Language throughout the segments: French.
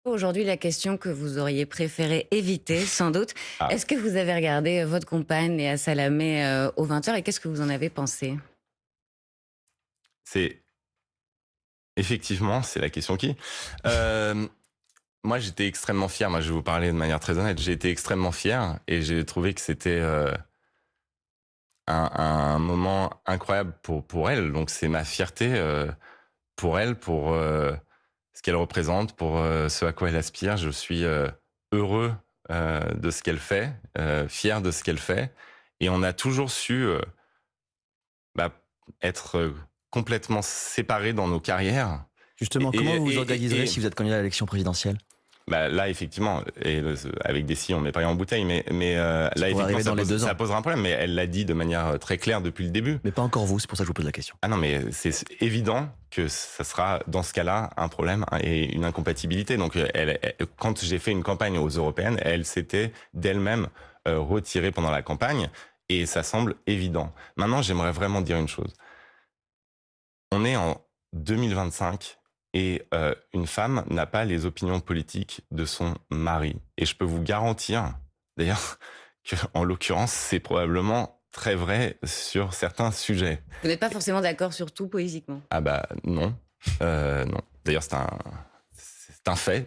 Aujourd'hui, la question que vous auriez préféré éviter, sans doute. Ah, Est-ce que vous avez regardé votre compagne Léa Salamé aux 20h et qu'est-ce que vous en avez pensé? c'est effectivement, c'est la question qui. Hem, Moi, j'étais extrêmement fier. Moi, je vais vous parler de manière très honnête. J'ai été extrêmement fier et j'ai trouvé que c'était, un moment incroyable pour elle. Donc c'est ma fierté, pour elle, pour, ce qu'elle représente, pour, ce à quoi elle aspire. Je suis, heureux, de ce qu'elle fait, fier de ce qu'elle fait et on a toujours su, bah, être, complètement séparés dans nos carrières et Justement, et comment vous vous et et organiserez et si vous êtes candidat à l'élection présidentielle? bah, là, effectivement et avec des si, on met pas rien en bouteille, mais Ça là, pourrait effectivement, arriver dans les 2 ça ans, posera un problème, mais elle l'a dit de manière, très claire depuis le début. mais pas encore vous, c'est pour ça que je vous pose la question. Ah non, mais c'est évident que ça sera, dans ce cas-là, un problème et une incompatibilité. Donc, quand j'ai fait une campagne aux européennes, elle s'était d'elle-même, retirée pendant la campagne et ça semble évident. Maintenant, j'aimerais vraiment dire une chose. On est en 2025 et une femme n'a pas les opinions politiques de son mari. Et je peux vous garantir, d'ailleurs, qu'en l'occurrence, c'est probablement très vrai sur certains sujets. Vous n'êtes pas forcément d'accord sur tout politiquement. Ah bah non, non. D'ailleurs, c'est un fait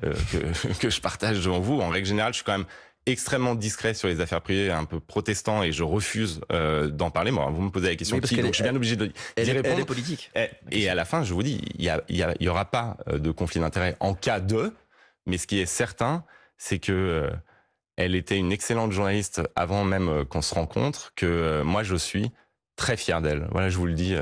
que je partage devant vous. En règle générale, je suis quand même extrêmement discret sur les affaires privées, un peu protestant, et je refuse d'en parler. Bon, vous me posez la question Oui, parce qui, qu'elle donc est je suis bien obligé d'y elle est répondre. politique, la Et à question. la fin, je vous dis, il y aura pas de conflit d'intérêt en cas de, mais ce qui est certain, c'est que elle était une excellente journaliste avant même qu'on se rencontre, que moi je suis très fier d'elle. Voilà, je vous le dis.